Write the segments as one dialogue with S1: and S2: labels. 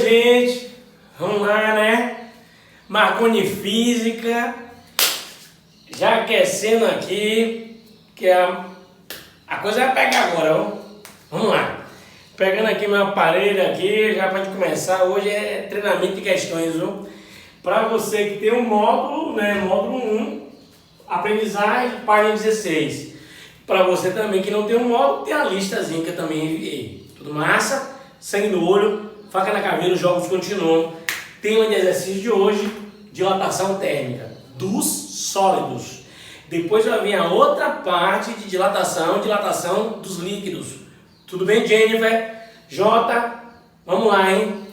S1: gente, vamos lá, né? Marconi Física, já aquecendo aqui, que a coisa vai pegar agora, ó. Vamos lá. Pegando aqui meu aparelho aqui, já para começar, hoje é treinamento de questões, viu? Para você que tem um módulo, né, módulo 1, aprendizagem, página 16. Para você também que não tem um módulo, tem a listazinha que eu também enviei. Tudo massa? Sangue no olho, faca na caveira, os jogos continuam. Tema de exercício de hoje, dilatação térmica dos sólidos. Depois vai vir a outra parte de dilatação dos líquidos. Tudo bem, Jennifer? Jota, vamos lá, hein?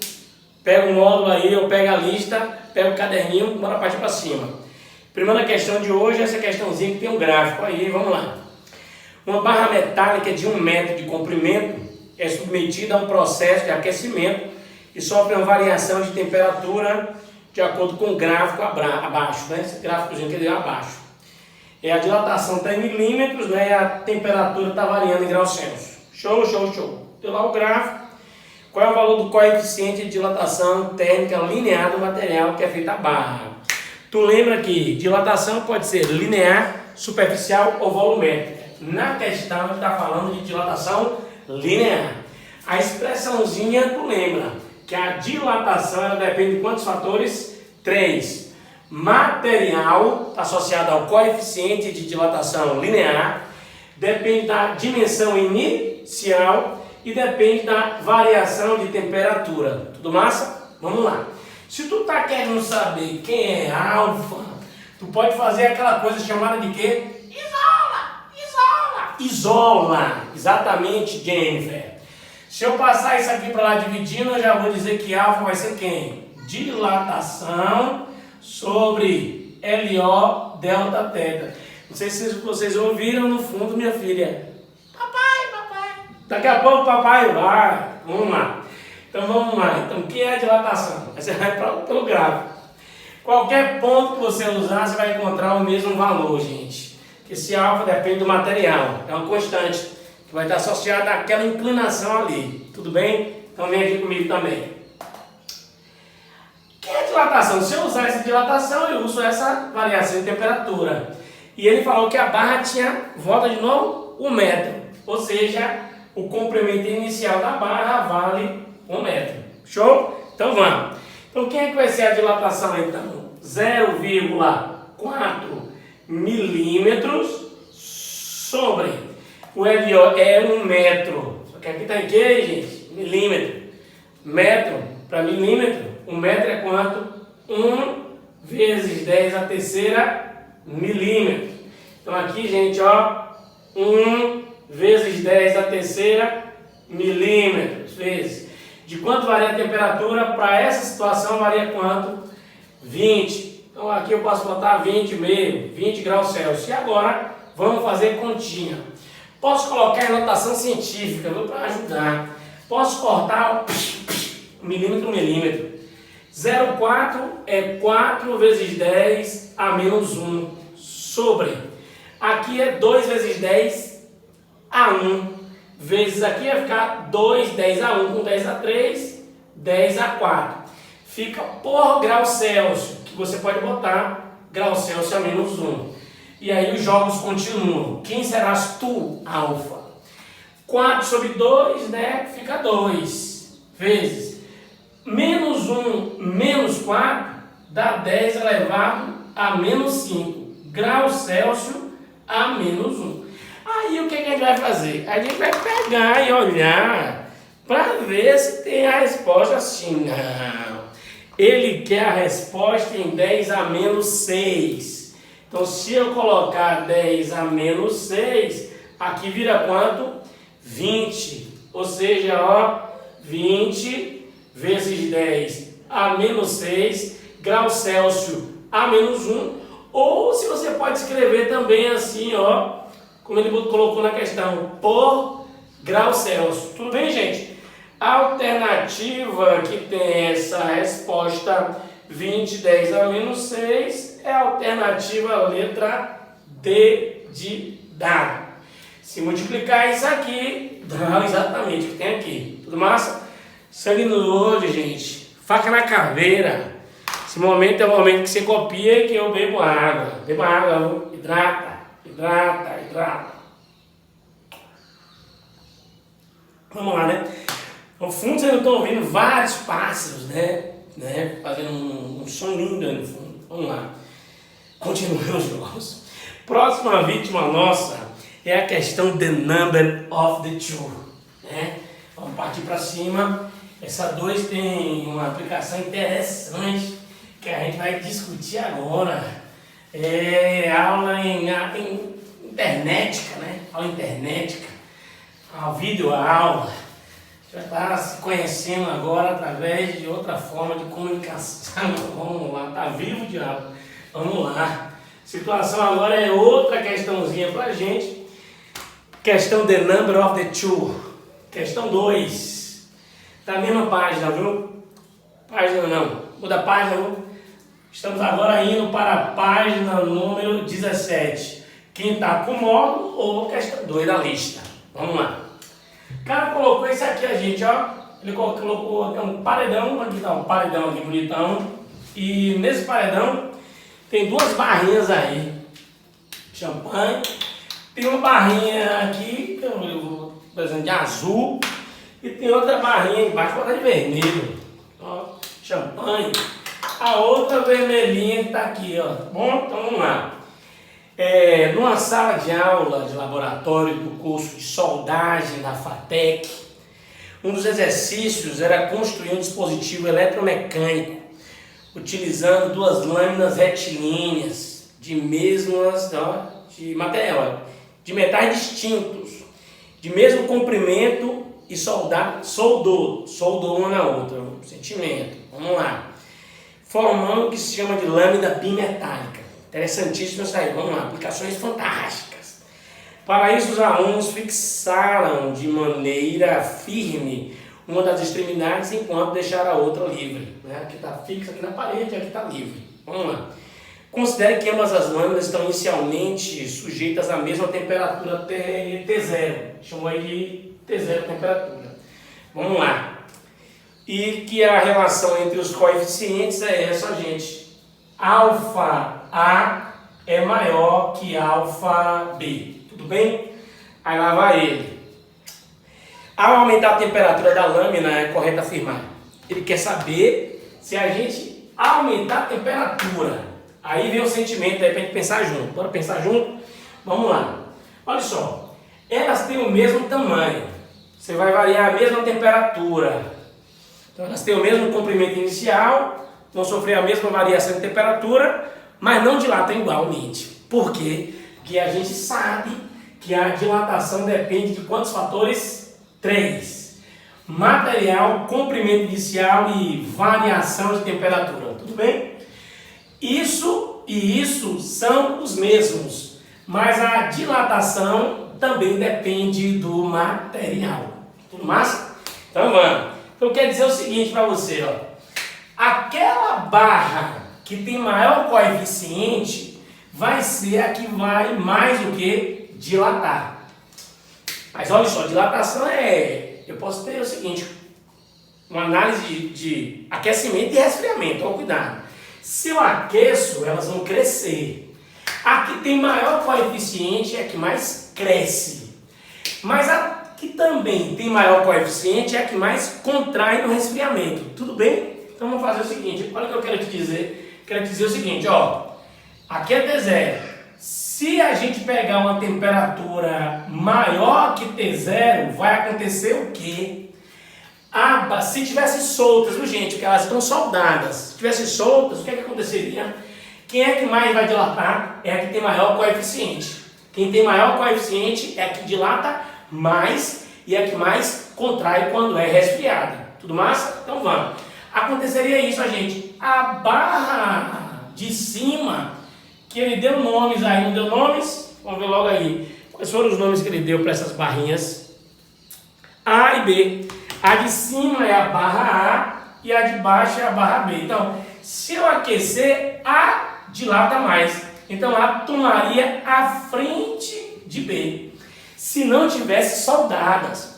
S1: Pega o módulo aí, eu pego a lista, pego o caderninho, bora partir para cima. Primeira questão de hoje é essa questãozinha que tem um gráfico aí, vamos lá. Uma barra metálica de 1 metro de comprimento é submetida a um processo de aquecimento e sofre uma variação de temperatura de acordo com o gráfico abaixo, né? Esse gráficozinho que ele deu abaixo. A dilatação está em milímetros, né? E a temperatura está variando em graus Celsius. Show, show, show. Deu lá o gráfico. Qual é o valor do coeficiente de dilatação térmica linear do material que é feita a barra? Tu lembra que dilatação pode ser linear, superficial ou volumétrica. Na questão está falando de dilatação linear. A expressãozinha tu lembra que a dilatação ela depende de quantos fatores? 3. Material está associado ao coeficiente de dilatação linear, depende da dimensão inicial e depende da variação de temperatura. Tudo massa? Vamos lá. Se tu tá querendo saber quem é alfa, tu pode fazer aquela coisa chamada de quê? Isola. Exatamente, Jennifer. Se eu passar isso aqui para lá dividindo, eu já vou dizer que alfa vai ser quem? Dilatação sobre LO delta teta. Não sei se vocês ouviram no fundo, minha filha. Papai. Daqui a pouco papai vai. Vamos lá. Então vamos lá. Então o que é a dilatação? Você vai pelo gráfico. Qualquer ponto que você usar, você vai encontrar o mesmo valor, gente. Que esse alfa depende do material. É uma constante que vai estar associada àquela inclinação ali. Tudo bem? Então vem aqui comigo também. Que é a dilatação? Se eu usar essa dilatação, eu uso essa variação de temperatura. E ele falou que a barra tinha, volta de novo, 1 metro. Ou seja, o comprimento inicial da barra vale 1 metro. Show? Então vamos. Então quem é que vai ser a dilatação então? 0,4 milímetros sobre o LO é 1 metro. Só que aqui está em que, gente? Milímetro. Metro para milímetro. 1 metro é quanto? 1 vezes 10 a terceira milímetro. Então aqui, gente, ó, 1 vezes 10 a terceira milímetros vezes. De quanto varia a temperatura? Para essa situação varia quanto? 20. Então aqui eu posso botar 20 mesmo, 20 graus Celsius. E agora vamos fazer continha. Posso colocar em notação científica, para ajudar. Posso cortar milímetro. 0,4 é 4 vezes 10 a menos 1 sobre. Aqui é 2 vezes 10 a 1. Vezes aqui vai ficar 2, 10 a 1 com 10 a 3, 10 a 4. Fica por grau Celsius, que você pode botar grau Celsius a menos 1. E aí os jogos continuam. Quem serás tu, alfa? 4 sobre 2, né? Fica 2 vezes. Menos 1 menos 4 dá 10 elevado a menos 5. Grau Celsius a menos 1. Aí o que a gente vai fazer? A gente vai pegar e olhar para ver se tem a resposta assim. Não. Ele quer a resposta em 10 a menos 6. Então se eu colocar 10 a menos 6, aqui vira quanto? 20. Ou seja, ó, 20 vezes 10 a menos 6, grau Celsius a menos 1. Ou se você pode escrever também assim, ó, como ele colocou na questão, por grau Celsius. Tudo bem, gente? A alternativa que tem essa resposta 20, 10 a menos 6 é a alternativa letra D de dado. Se multiplicar isso aqui, dá exatamente o que tem aqui. Tudo massa? Sangue no olho, gente. Faca na caveira. Esse momento é o momento que você copia, que eu bebo água. Beba água, hidrata, hidrata, hidrata. Vamos lá, né? No fundo vocês estão ouvindo vários pássaros, né? Fazendo um som lindo aí no fundo. Vamos lá. Continuemos, irmãos. Próxima vítima nossa é a questão the number of the two, né? Vamos partir para cima. Essa 2 tem uma aplicação interessante que a gente vai discutir agora. É aula em internética, né? Aula internética, a videoaula. A gente vai estar se conhecendo agora através de outra forma de comunicação. Vamos lá, tá vivo, diabo? Vamos lá. A situação agora é outra questãozinha pra gente. Questão the number of the two. Questão 2. Da mesma página, viu? Página não. Muda a página, viu? Estamos agora indo para a página número 17. Quem está com módulo ou questão 2 da lista. Vamos lá. O cara colocou isso aqui, a gente, ó. Ele colocou um paredão, aqui tá um paredão aqui bonitão. E nesse paredão tem 2 barrinhas aí. Champanhe. Tem uma barrinha aqui, por exemplo, de azul. E tem outra barrinha embaixo, de vermelho. Ó, champanhe. A outra vermelhinha que está aqui, ó. Bom, então vamos lá. Numa sala de aula de laboratório do curso de soldagem da FATEC, um dos exercícios era construir um dispositivo eletromecânico utilizando 2 lâminas retilíneas de material, de metais distintos, de mesmo comprimento e soldou uma na outra, um sentimento. Vamos lá. Formando o que se chama de lâmina bimetálica. Interessantíssimo isso aí. Vamos lá. Aplicações fantásticas. Para isso, os alunos fixaram de maneira firme uma das extremidades enquanto deixaram a outra livre. Aqui está fixa aqui na parede, aqui está livre. Vamos lá. Considere que ambas as lâminas estão inicialmente sujeitas à mesma temperatura T0. Chamou aí de T0 temperatura. Vamos lá. E que a relação entre os coeficientes é essa, gente. Alfa A é maior que alfa B. Tudo bem? Aí lá vai ele. Ao aumentar a temperatura da lâmina, é correto afirmar. Ele quer saber se a gente aumentar a temperatura. Aí vem o sentimento aí pra gente pensar junto. Bora pensar junto? Vamos lá. Olha só. Elas têm o mesmo tamanho. Você vai variar a mesma temperatura. Então elas têm o mesmo comprimento inicial, vão sofrer a mesma variação de temperatura, mas não dilatam igualmente. Por quê? Porque a gente sabe que a dilatação depende de quantos fatores? 3. Material, comprimento inicial e variação de temperatura. Tudo bem? Isso e isso são os mesmos, mas a dilatação também depende do material. Tudo massa? Então vamos. Então quer dizer o seguinte para você, ó. Aquela barra que tem maior coeficiente vai ser a que vai mais o que? Dilatar. Mas olha só, dilatação eu posso ter o seguinte, uma análise de aquecimento e resfriamento, então cuidado. Se eu aqueço, elas vão crescer. A que tem maior coeficiente é a que mais cresce. Mas a que também tem maior coeficiente é a que mais contrai no resfriamento. Tudo bem? Então vamos fazer o seguinte, olha o que eu quero te dizer. Quero te dizer o seguinte, ó. Aqui é T0. Se a gente pegar uma temperatura maior que T0, vai acontecer o quê? Se tivesse soltas, viu gente? Porque elas estão soldadas. Se tivesse soltas, o que aconteceria? Quem é que mais vai dilatar? É a que tem maior coeficiente. Quem tem maior coeficiente é a que dilata mais e é a que mais contrai quando é resfriada. Tudo massa? Então vamos. Aconteceria isso, gente. A barra de cima, que ele deu nomes aí, não deu nomes? Vamos ver logo aí. Quais foram os nomes que ele deu para essas barrinhas? A e B. A de cima é a barra A e a de baixo é a barra B. Então, se eu aquecer, A dilata mais. Então, A tomaria a frente de B. Se não tivesse soldadas.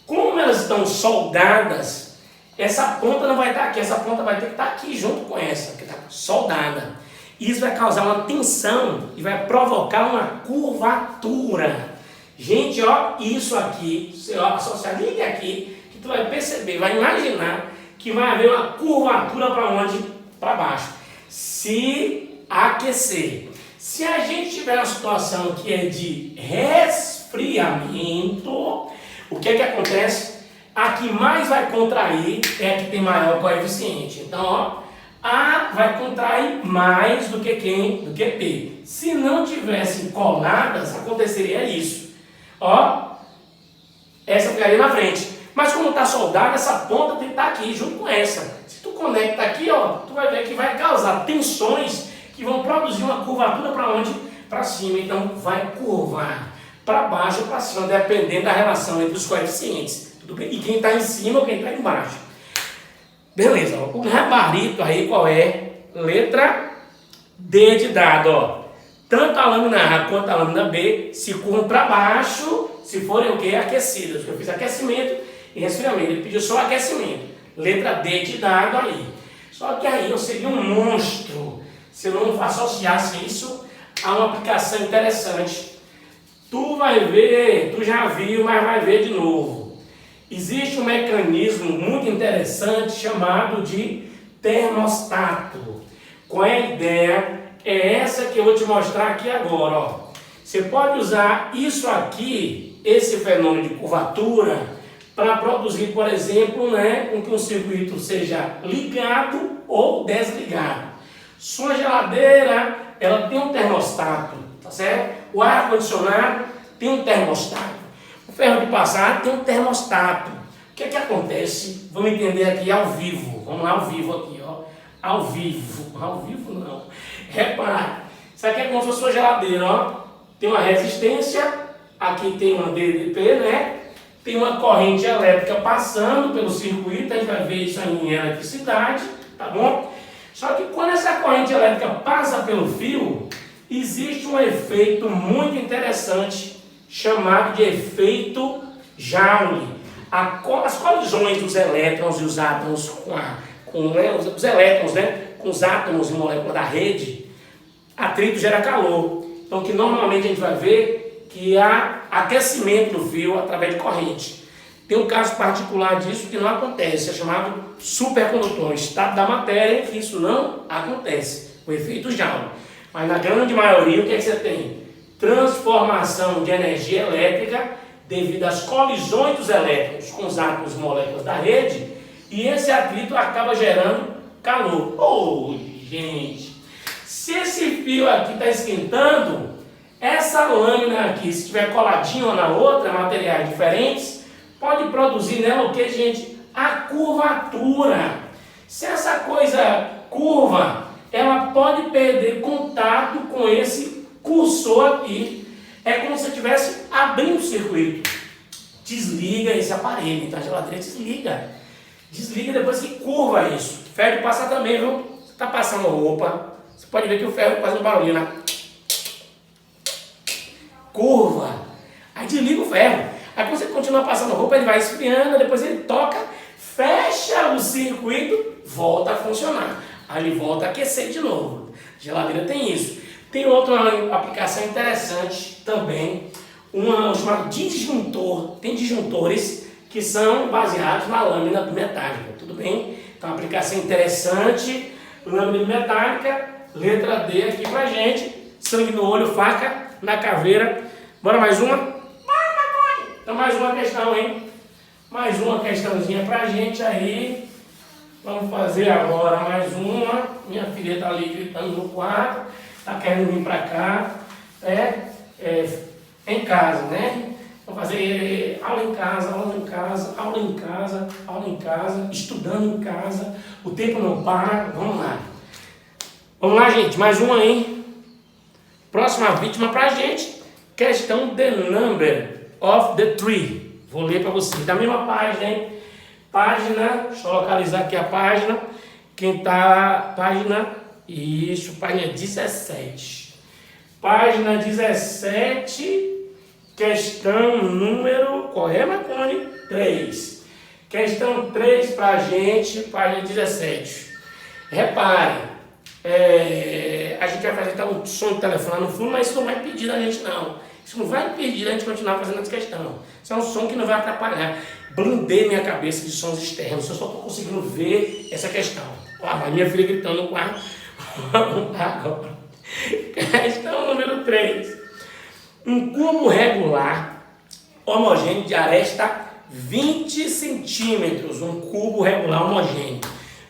S1: Como elas estão soldadas, essa ponta não vai estar aqui, essa ponta vai ter que estar aqui junto com essa, que está soldada. Isso vai causar uma tensão e vai provocar uma curvatura. Gente, ó, isso aqui, você ó, associar, liga aqui, que tu vai perceber, vai imaginar que vai haver uma curvatura para onde? Para baixo. Se aquecer. Se a gente tiver uma situação que é de resfriamento, o que é que acontece? A que mais vai contrair é a que tem maior coeficiente. Então, ó, A vai contrair mais do que quem? Do que P. Se não tivessem coladas, aconteceria isso. Ó, essa ficaria na frente. Mas como está soldada, essa ponta tem que estar aqui junto com essa. Se tu conecta aqui, ó, tu vai ver que vai causar tensões que vão produzir uma curvatura para onde? Para cima. Então vai curvar para baixo ou para cima, dependendo da relação entre os coeficientes. Tudo bem? E quem está em cima ou quem está embaixo. Beleza, ó. O gabarito aí qual é? Letra D de dado, ó. Tanto a lâmina A quanto a lâmina B se curvam para baixo, se forem o quê? Aquecidas. Eu fiz aquecimento e resfriamento. Ele pediu só aquecimento. Letra D de dado aí. Só que aí eu seria um monstro se eu não associasse isso a uma aplicação interessante. Tu vai ver, tu já viu, mas vai ver de novo. Existe um mecanismo muito interessante chamado de termostato. Qual é a ideia? É essa que eu vou te mostrar aqui agora, ó. Você pode usar isso aqui, esse fenômeno de curvatura, para produzir, por exemplo, né, com que um circuito seja ligado ou desligado. Sua geladeira, ela tem um termostato, tá certo? O ar-condicionado tem um termostato. O ferro de passar tem um termostato. O que é que acontece? Vamos entender aqui ao vivo. Vamos lá ao vivo aqui, ó. Ao vivo. Ao vivo não. Repara. Isso aqui é como se fosse uma geladeira, ó. Tem uma resistência. Aqui tem uma DDP, né? Tem uma corrente elétrica passando pelo circuito. A gente vai ver isso aí em eletricidade, tá bom? Só que quando essa corrente elétrica passa pelo fio, existe um efeito muito interessante chamado de efeito Joule. As colisões dos elétrons e os átomos os elétrons, né, com os átomos e moléculas da rede, atrito gera calor. Então, que normalmente a gente vai ver que há aquecimento do fio através de corrente. Tem um caso particular disso que não acontece, é chamado supercondutor, estado da matéria, que isso não acontece, o efeito Joule. Mas na grande maioria, o que é que você tem? Transformação de energia elétrica devido às colisões dos elétrons com os átomos e moléculas da rede, e esse atrito acaba gerando calor. Oh, gente, se esse fio aqui está esquentando, essa lâmina aqui, se estiver coladinha uma na outra, materiais diferentes, pode produzir nela o que, gente? A curvatura. Se essa coisa curva, ela pode perder contato com esse cursor aqui. É como se estivesse abrindo o circuito. Desliga esse aparelho. Então a geladeira desliga. Desliga depois que curva isso. Ferro de passar também, viu? Você está passando roupa, você pode ver que o ferro faz um barulho, né? Curva. Aí desliga o ferro. Aí quando você continua passando roupa, ele vai esfriando, depois ele toca, fecha o circuito, volta a funcionar. Aí ele volta a aquecer de novo. A geladeira tem isso. Tem outra aplicação interessante também, chamado disjuntor. Tem disjuntores que são baseados na lâmina metálica, tudo bem? Então, aplicação interessante, lâmina metálica, letra D aqui pra gente, sangue no olho, faca na caveira. Bora mais uma? Bora, Marconi! Então, mais uma questão, hein? Mais uma questãozinha pra gente aí. Vamos fazer agora mais uma. Minha filha está ali gritando no quarto, está querendo vir para cá, em casa, né? Vamos fazer aula em casa, aula em casa, aula em casa, aula em casa, estudando em casa. O tempo não para. Vamos lá. Vamos lá, gente. Mais uma, hein? Próxima vítima para a gente. Questão The Number of the Tree. Vou ler para vocês. Da mesma página, hein? Página, deixa eu localizar aqui a página. Quem tá, página 17. Página 17, questão número, qual é, Marconi? 3. Questão 3 para a gente, página 17. Repare, a gente vai fazer um som de telefone lá no fundo, mas isso não vai impedir da gente não. Isso não vai impedir da gente continuar fazendo essa questão. Isso é um som que não vai atrapalhar. Blindei minha cabeça de sons externos, eu só estou conseguindo ver essa questão. Olha, minha filha gritando no quarto. Vamos lá agora. Questão número 3. Um cubo regular homogêneo de aresta 20 centímetros. Um cubo regular homogêneo.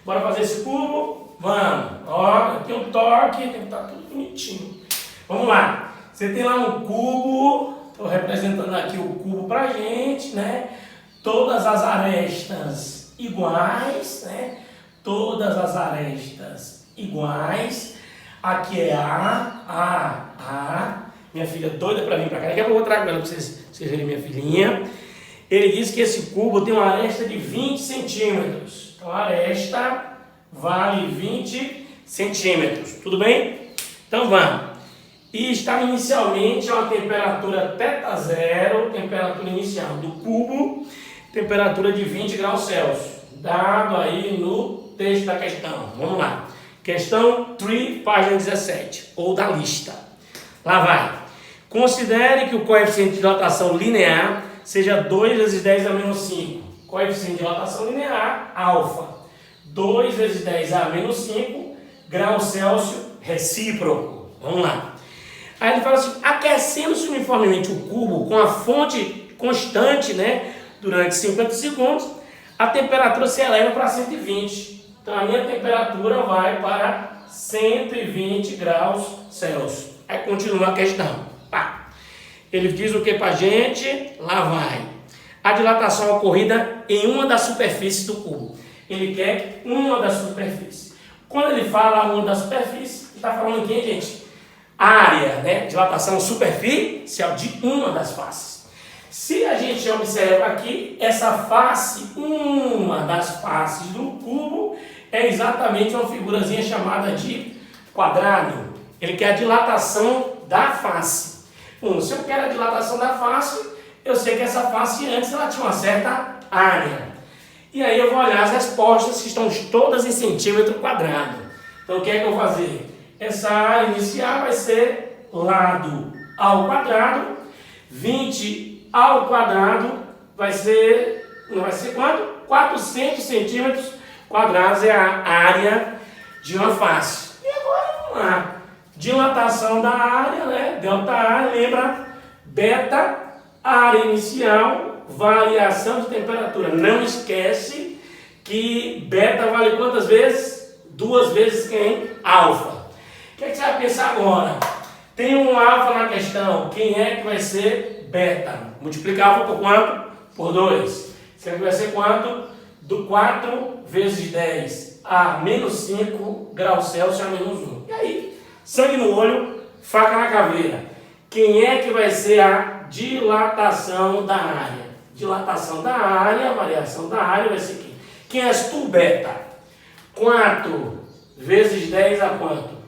S1: Bora fazer esse cubo? Vamos. Ó, aqui um toque, tem que estar tudo bonitinho. Vamos lá. Você tem lá um cubo, estou representando aqui o cubo pra gente, né? Todas as arestas iguais, né? Todas as arestas iguais. Aqui é A. Minha filha doida para vir para cá. Daqui a pouco eu trago ela para vocês verem minha filhinha. Ele diz que esse cubo tem uma aresta de 20 centímetros. Então a aresta vale 20 centímetros. Tudo bem? Então vamos. E está inicialmente a uma temperatura θ0, temperatura inicial do cubo, temperatura de 20 graus Celsius. Dado aí no texto da questão. Vamos lá. Questão 3, página 17, ou da lista. Lá vai. Considere que o coeficiente de dilatação linear seja 2 vezes 10 a menos 5. Coeficiente de dilatação linear, alfa. 2 vezes 10 a menos 5, graus Celsius recíproco. Vamos lá. Aí ele fala assim, aquecendo-se uniformemente o cubo com a fonte constante, né, durante 50 segundos, a temperatura se eleva para 120. Então a minha temperatura vai para 120 graus Celsius. Aí continua a questão. Pá. Ele diz o que para a gente? Lá vai. A dilatação ocorrida em uma das superfícies do cubo. Ele quer uma das superfícies. Quando ele fala uma das superfícies, ele está falando aqui, gente, área, né? Dilatação superficial de uma das faces. Se a gente observa aqui, essa face, uma das faces do cubo, é exatamente uma figurazinha chamada de quadrado. Ele quer a dilatação da face. Bom, se eu quero a dilatação da face, eu sei que essa face antes ela tinha uma certa área. E aí eu vou olhar as respostas que estão todas em centímetro quadrado. Então o que é que eu vou fazer? Essa área inicial vai ser lado ao quadrado, 20 ao quadrado vai ser, não vai ser quanto? 400 centímetros quadrados é a área de uma face. E agora vamos lá. Dilatação da área, né? Delta A, lembra? Beta, área inicial, variação de temperatura. Não esquece que beta vale quantas vezes? 2 vezes quem? Alfa. O que você vai pensar agora? Tem um alfa na questão. Quem é que vai ser beta? Multiplicar alfa por quanto? Por 2. Isso aqui vai ser quanto? Do 4 vezes 10 a menos 5 graus Celsius a menos 1. E aí, sangue no olho, faca na caveira. Quem é que vai ser a dilatação da área? Dilatação da área, variação da área vai ser quem? Quem és tu, beta? 4 vezes 10 a quanto?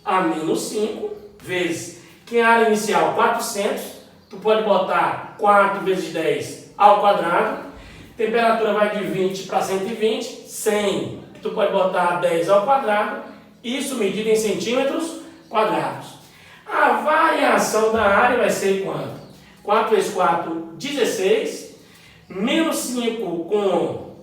S1: A menos 5 vezes. Quem é a área inicial? 400. Tu pode botar 4 vezes 10 ao quadrado. Temperatura vai de 20 para 120. 100. Tu pode botar 10 ao quadrado. Isso medido em centímetros quadrados. A variação da área vai ser quanto? 4 vezes 4, 16. Menos 5 com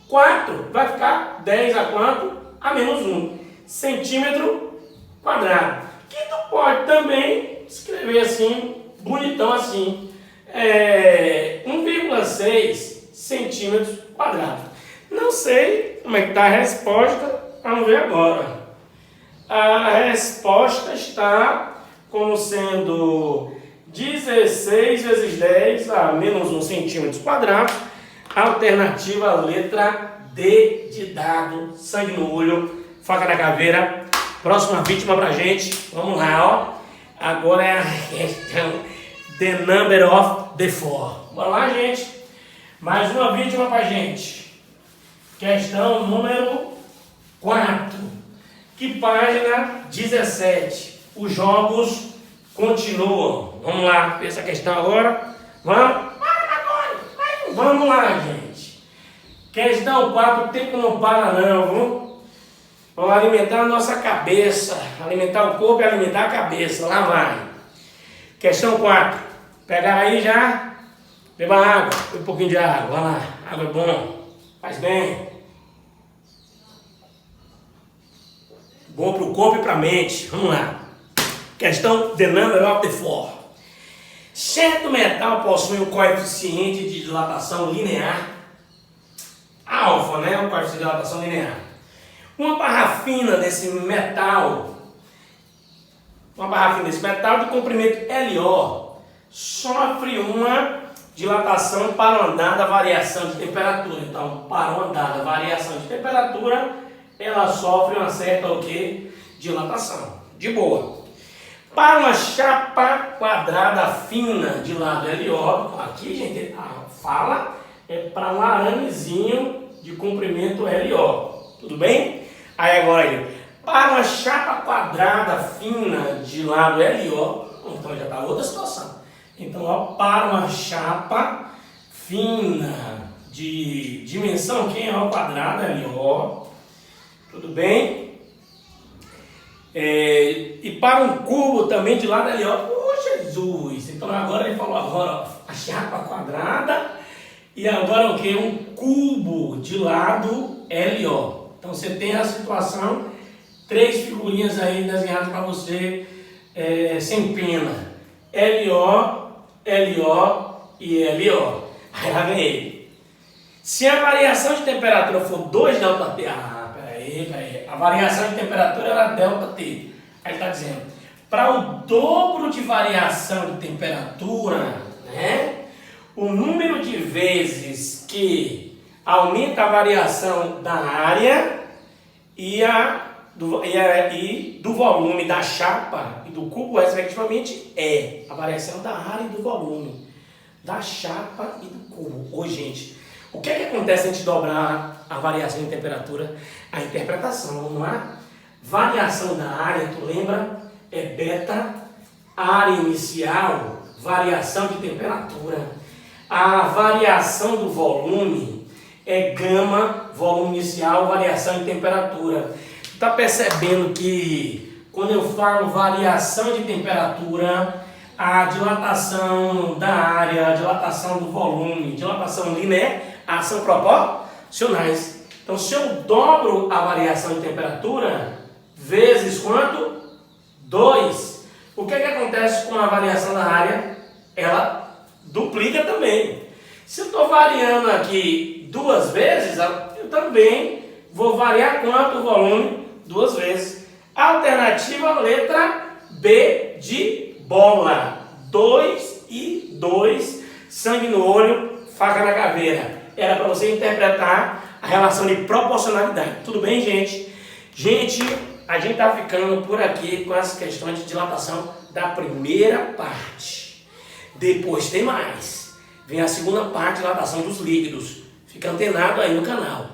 S1: 4 vai ficar 10 a quanto? A menos 1. Centímetro quadrado. Que tu pode também escrever assim, bonitão assim, 1,6 centímetros quadrados. Não sei como é que está a resposta, vamos ver agora. A resposta está como sendo 16 vezes 10 a menos 1 centímetro quadrado. Alternativa letra D de dado. Sangue no olho, faca na caveira. Próxima vítima pra gente. Vamos lá, ó. Agora é a questão the number of the four. Bora lá, gente. Mais uma vítima pra gente. Questão número 4. Que página 17. Os jogos continuam. Vamos lá, essa questão agora. Vamos? Vamos lá, gente. Questão 4, o tempo não para não, viu? Vamos alimentar a nossa cabeça, alimentar o corpo e alimentar a cabeça, lá vai. Questão 4, pegar aí já, beba água, um pouquinho de água, vai lá, água é bom, faz bem. Bom para o corpo e para a mente, vamos lá. Questão the number of the four. Certo metal possui um coeficiente de dilatação linear, alfa, né? Um coeficiente de dilatação linear. Uma parafina desse metal, de comprimento LO, sofre uma dilatação para o andar da variação de temperatura. Então, para o andar da variação de temperatura, ela sofre uma certa dilatação. De boa. Para uma chapa quadrada fina de lado LO, aqui, gente, a fala é para um aramezinho de comprimento LO. Tudo bem? Aí agora, para uma chapa quadrada fina de lado LO, então já está outra situação. Então, ó, para uma chapa fina de dimensão ao quadrado LO, tudo bem? E para um cubo também de lado LO, Jesus! Então agora ele falou agora a chapa quadrada e agora o que? Um cubo de lado LO. Então você tem a situação, 3 figurinhas aí desenhadas para você sem pena. LO, LO e LO. Aí lá vem ele. Se a variação de temperatura for 2 ΔT, peraí. A variação de temperatura era ΔT. Aí ele está dizendo, para o dobro de variação de temperatura, né, o número de vezes que aumenta a variação da área e do volume da chapa e do cubo, respectivamente, é a variação da área e do volume da chapa e do cubo. Ô, gente, o que acontece se a gente dobrar a variação de temperatura? A interpretação, vamos lá? Variação da área, tu lembra? É beta, área inicial, variação de temperatura. A variação do volume é gama, volume inicial, variação de temperatura. Tu está percebendo que quando eu falo variação de temperatura, a dilatação da área, a dilatação do volume, dilatação linear, são proporcionais. Então, se eu dobro a variação de temperatura, vezes quanto? 2. O que acontece com a variação da área? Ela duplica também. Se eu estou variando aqui 2 vezes, eu também vou variar quanto o volume? 2 vezes. Alternativa, letra B de bola. 2 e 2, sangue no olho, faca na caveira. Era para você interpretar a relação de proporcionalidade. Tudo bem, gente? Gente, a gente está ficando por aqui com as questões de dilatação da primeira parte. Depois tem mais. Vem a segunda parte, dilatação dos líquidos. Fica antenado aí no canal.